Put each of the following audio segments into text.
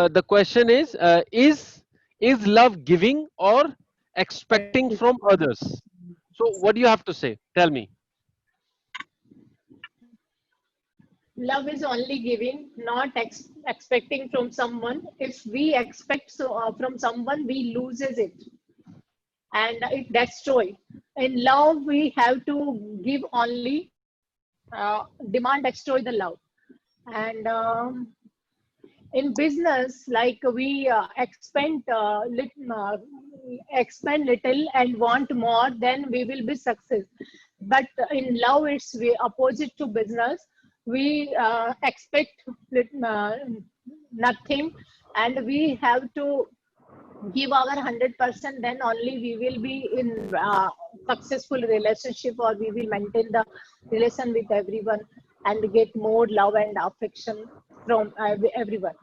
the question is love giving or expecting from others? So what do you have to say? Tell me. Love is only giving, not expecting from someone. If we expect from someone, we loses it and it destroy. In love, we have to give only. Demand destroy the love. And in business, like we expend little and want more, then we will be success. But in love, it's we opposite to business. We expect nothing, and we have to give our 100%. Then only we will be in successful relationship, or we will maintain the relation with everyone and get more love and affection from everyone.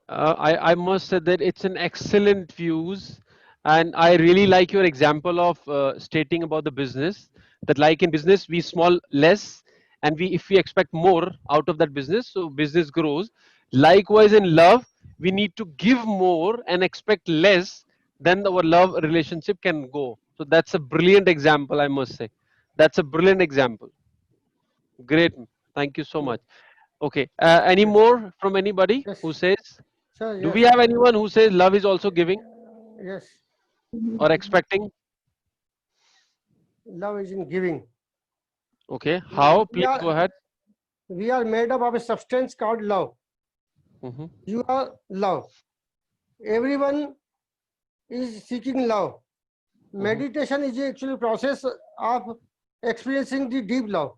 I must say that it's an excellent views, and I really like your example of stating about the business. That like in business we small less, and we if we expect more out of that business, so business grows. Likewise in love, we need to give more and expect less, then our love relationship can go. So that's a brilliant example, I must say. That's a brilliant example. Great. Thank you so much. Okay. Any Yes, more from anybody yes, who says? sir. Do Yes, we have anyone who says love is also giving yes. or expecting? Love is in giving. Okay. How? We Please go are ahead. we are made up of a substance called love. Hmm. You are love. Everyone is seeking love. Hmm. Meditation is the actual process of experiencing the deep love.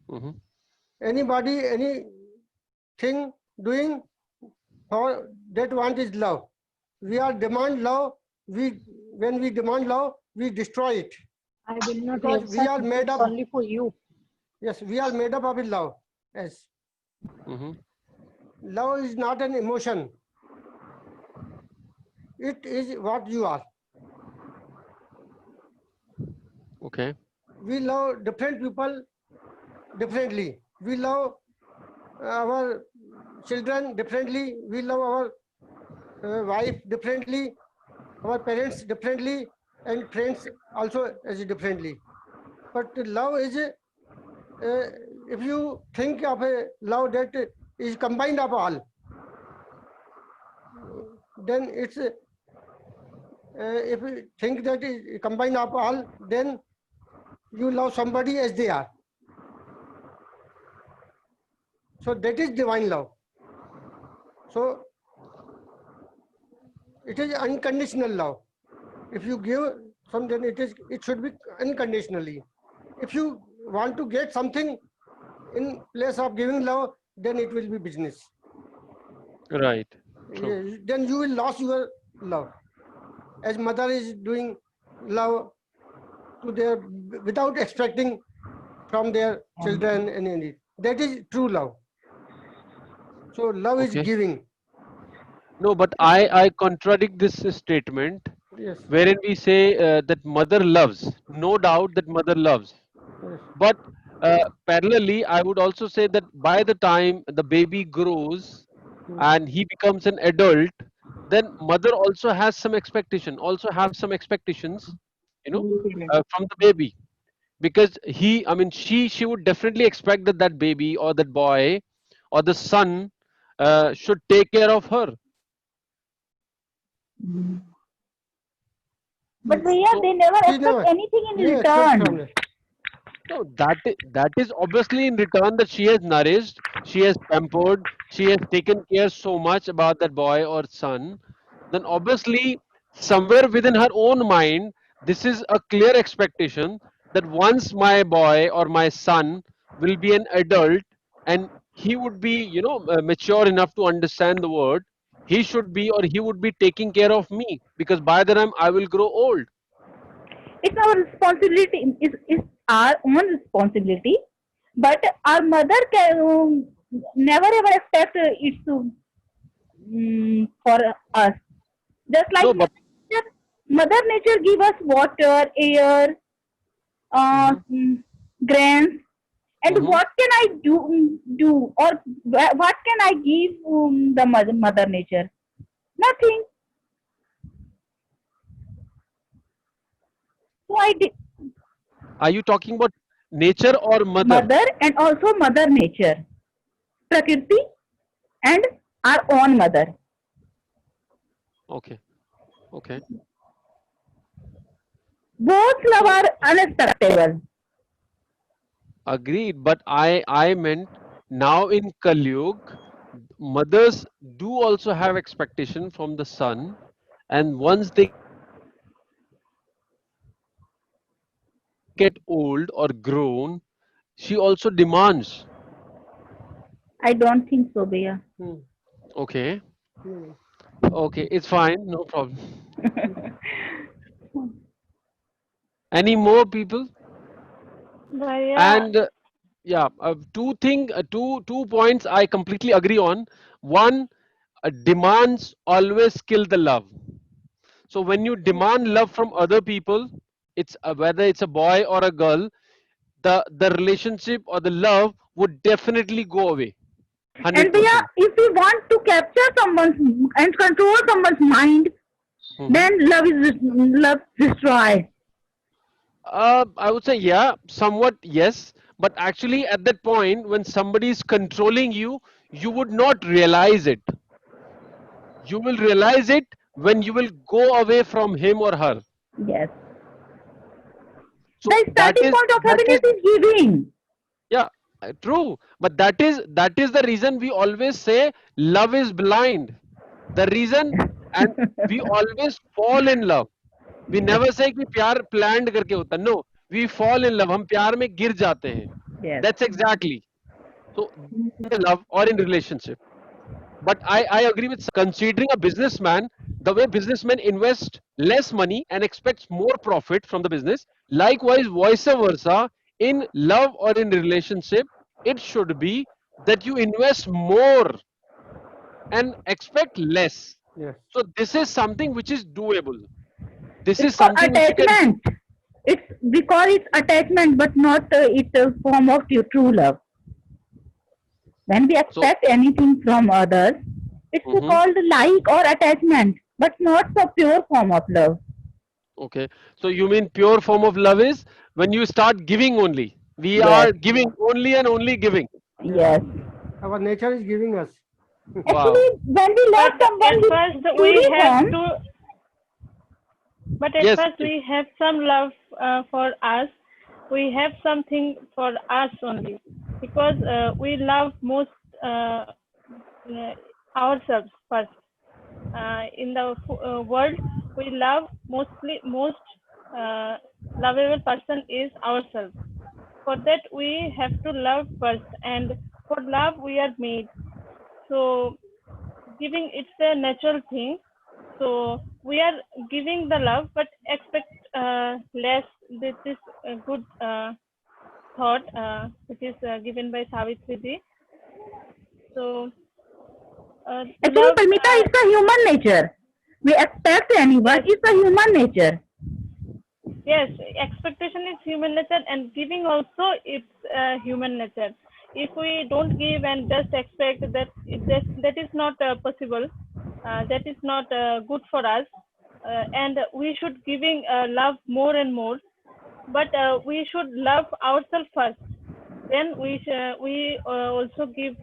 Hmm. Anybody, anything doing for that want is love. We are demand love. We when we demand love, we destroy it I will not because have we such. are made It's up. only for you. Yes, we are made up of love. Yes, Hmm. love is not an emotion. It is what you are. Okay. We love different people differently. We love our children differently. We love our wife differently, our parents differently, and friends also as differently. But love is, if you think of a love that is combined of all, then it's, if you think that is combined of all, then you love somebody as they are. So that is divine love. So it is unconditional love. If you give something, it should be unconditionally. If you want to get something in place of giving love, then it will be business. Right. True. Then you will lose your love. As mother is doing love to their without expecting from their children and any. That is true love. So love is Okay. giving. No, but I contradict this statement Yes. wherein we say that mother loves. No doubt that mother loves. Yes. But parallelly, I would also say that by the time the baby grows and he becomes an adult, then mother also has some expectation, also have some expectations, you know, from the baby, because he, I mean, she would definitely expect that that baby or that boy or the son should take care of her. But Bhaiya, So they never She expect never, anything in never expect from return. them. no, that is obviously in return that she has nourished, she has pampered, she has taken care so much about that boy or son. Then obviously, somewhere within her own mind, this is a clear expectation that once my boy or my son will be an adult and he would be, mature enough to understand the word, he should be or he would be taking care of me because by the time I will grow old. It's our responsibility. It's our own responsibility. But our mother can never ever expect it to for us. Just like No, but Mother Nature give us water, air, uh, mhm. grains, And Mhm. what can I do or what can I give the mother nature? Nothing. So I did Are you talking about nature or mother? mother and also mother nature, Prakriti and our own mother. Okay. Okay. Both love So are unexpectable. agreed, but I meant now in Kalyug, mothers do also have expectation from the son, and once they get old or grown, she also demands. I don't think so, Bhaiya. Hmm. Okay. Hmm. Okay, it's fine, no problem. Any more people? Bhaiya, And yeah, two points I completely agree on. One, demands always kill the love. So when you demand love from other people, it's whether it's a boy or a girl, the relationship or the love would definitely go away, And Bhaiya, 100%. if we want to capture someone's and control someone's mind, Hmm. then love destroy. I would say, yeah, somewhat yes. But actually, at that point, when somebody is controlling you, you would not realize it. You will realize it when you will go away from him or her. Yes. So The starting point of that is happiness is giving. yeah, true. But that is the reason we always say love is blind. The reason, and we always fall in love. We never say कि प्यार planned करके होता. No, we fall in love. हम प्यार में गिर जाते हैं. Yes. That's exactly. So in love or in relationship. But I agree with considering a businessman, the way businessmen invest less money and expects more profit from the business. Likewise, vice versa, in love or in relationship, it should be that you invest more and expect less. Yes. So this is something which is doable. This It's is called something which you can do. attachment. It's we call it attachment, but not it's a form of true love. When we So expect anything from others, it's mhm, called like or attachment, but not the pure form of love. okay. So you mean pure form of love is when you start giving only. We Yes, are giving only and only giving. Yes. yes. Our nature is giving us. Wow. Actually, when we love but someone at with first we truly have form, to, but at Yes. first we have some love for us. We have something for us only because we love most uh, ourselves first. In the world, we love most uh, lovable person is ourselves. For that, we have to love first, and for love we are made. So giving it's a natural thing. So we are giving the love, but expect less. This is a good thought, which is given by Savitri Ji. So actually, love, Palmita, it's a human nature. We expect anyone, yes, it's a human nature. yes, expectation is human nature, and giving also it's human nature. If we don't give and just expect that, that is not possible. That is not good for us, and we should giving love more and more. But we should love ourselves first. Then we also give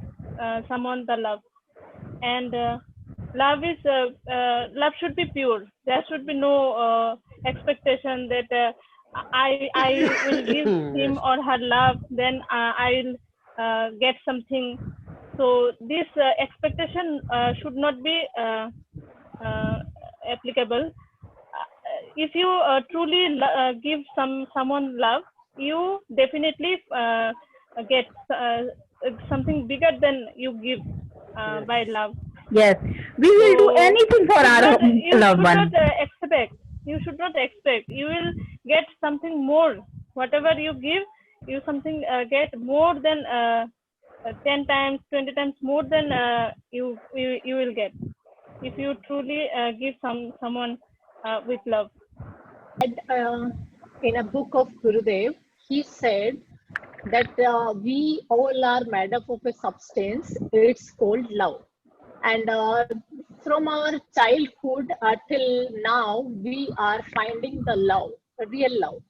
someone the love. And love should be pure. There should be no expectation that I will give him Yes. or her love, then I'll get something. So this expectation should not be uh, applicable. If you truly give someone love, you definitely get something bigger than you give Yes. by love. Yes, we will do So anything for should our not you loved should not one. expect. You should not expect. You will get something more. Whatever you give, you something get more than 10 times, 20 times more than you will get if you truly give someone with love. And in a book of Gurudev, he said, that we all are made up of a substance. It's called love. And from our childhood till now, we are finding the love, the real love.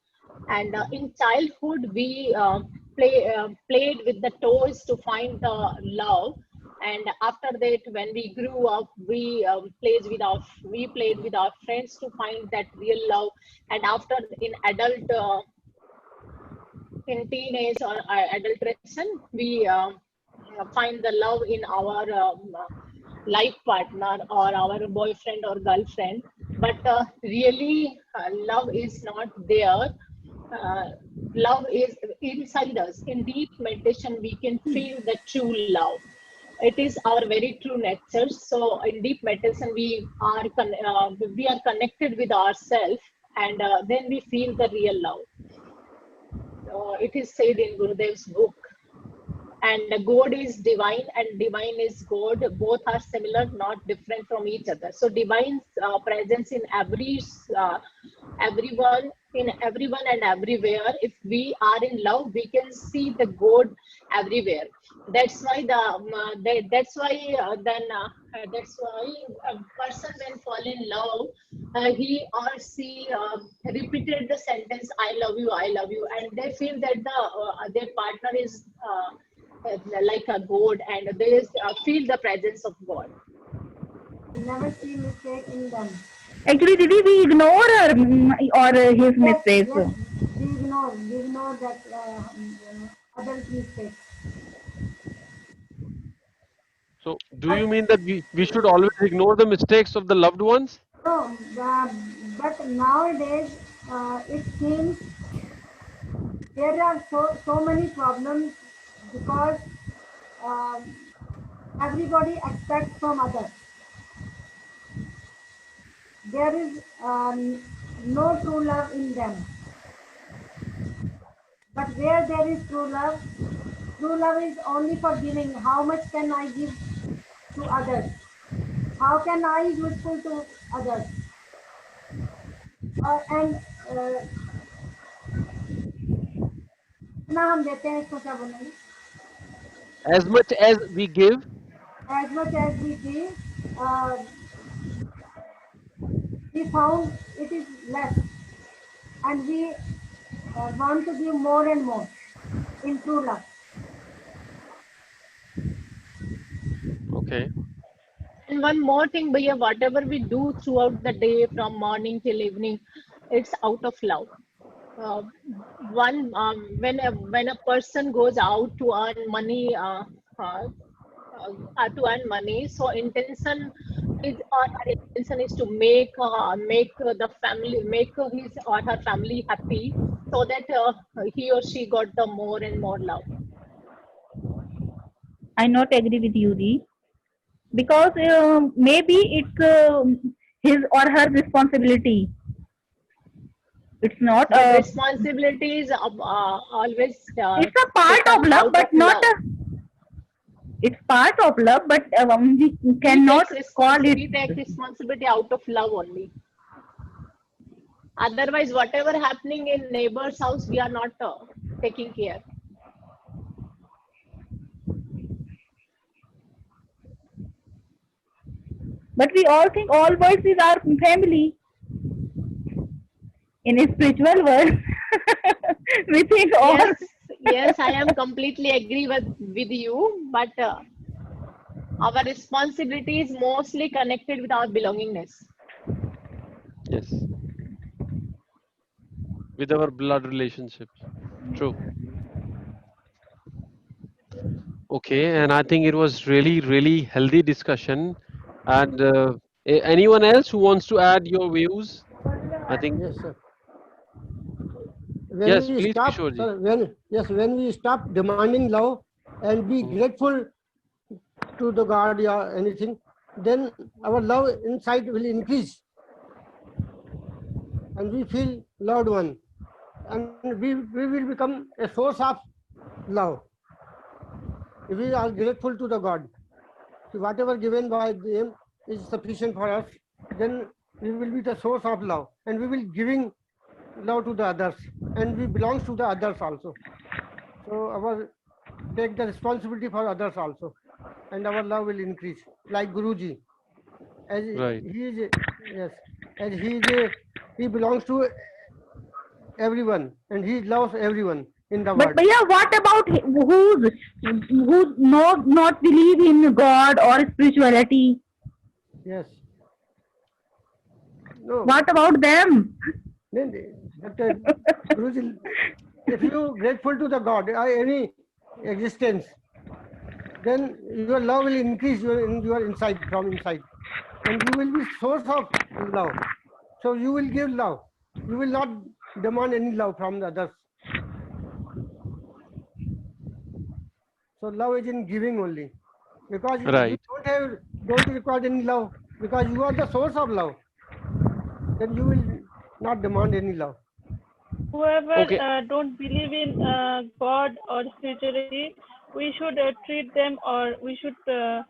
And in childhood, we played with the toys to find the love. And after that, when we grew up, we played with our friends to find that real love. And after in teenage or adulteration, we find the love in our life partner or our boyfriend or girlfriend. But really, love is not there. uh, Love is inside us. In deep meditation, we can feel the true love. It is our very true nature. So in deep meditation, we are connected with ourselves, and then we feel the real love. It is said in Gurudev's book. And God is divine and divine is God. Both are similar, not different from each other. So divine's presence in everyone, and everywhere. If we are in love, we can see the God everywhere. That's why that's why a person when fall in love, he or she repeated the sentence I love you," and they feel that their partner is like a god, and they feel the presence of God. Never see mistake in them. Actually, Didi, we ignore her or his Yes, mistakes. yes, we ignore that adult mistakes. So, do you mean that we should always ignore the mistakes of the loved ones? No, but nowadays it seems there are so many problems because um everybody expects from others. There is no true love in them. But where there is true love is only for giving. How much can I give to others? How can I useful to others? And कितना हम देते हैं इसको क्या बोलेंगे? As much as we give, As much as we give, we found it is less, and we want to give more and more in true love. okay. And one more thing, Bhaiya, whatever we do throughout the day from morning till evening, it's out of love. Uh, when a person goes out to earn money, so intention is or her intention is to make the family, make his or her family happy, so that he or she got the more and more love. I not agree with you, Dee, because maybe it's his or her responsibility. It's not. But responsibilities always It's a part come of love, out but of not. love. It's part of love, but we cannot call We it. take responsibility out of love only. Otherwise, whatever happening in neighbor's house, we are not taking care. But we all think all boys is our family. In a spiritual world, we think all. Yes, yes, I am completely agree with you. But our responsibility is mostly connected with our belongingness. Yes. With our blood relationships. True. Okay, and I think it was really, really healthy discussion. And anyone else who wants to add your views? I think Yes, sir. When yes, we please, stop, Kishore ji. sir, when we stop demanding love and be grateful to the God or anything, then our love inside will increase, and we feel loved one, and we will become a source of love. If we are grateful to the God, so whatever given by them is sufficient for us, then we will be the source of love, and we will giving love to the others, and we belongs to the others also. So our take the responsibility for others also, and our love will increase. Like Guruji, as Right. he is, yes, as he is, he belongs to everyone, and he loves everyone in the But world. Bhaiya, what about who's not believe in God or spirituality? Yes. No, What about them? but Guruji, if you grateful to the God or any existence, then your love will increase in your inside from inside, and you will be source of love. So you will give love. You will not demand any love from the others. So love is in giving only, because you Right. don't require any love, because you are the source of love. Then you will not demand any love. Whoever Okay. don't believe in God or spirituality, we should treat them, or we should uh,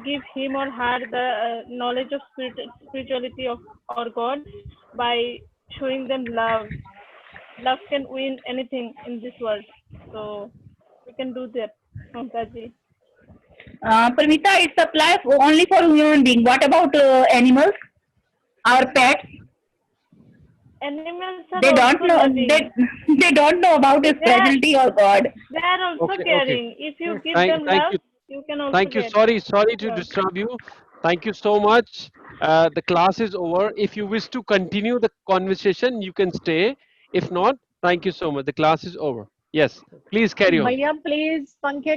give him or her the knowledge of spirituality of or God by showing them love. Love can win anything in this world, so we can do that, Mamtaji. Pramita, it's applies only for human being. What about animals? Our pets? Animals are They don't also know. loving. They don't know about They are, spirituality or God. they are also Okay. Okay. caring. If you Yes. give them Thank love, you. you can also Thank you. get Sorry to love. disturb you. Thank you so much. The class is over. If you wish to continue the conversation, you can stay. If not, thank you so much. The class is over. Yes. Please carry on. भैया please पंखे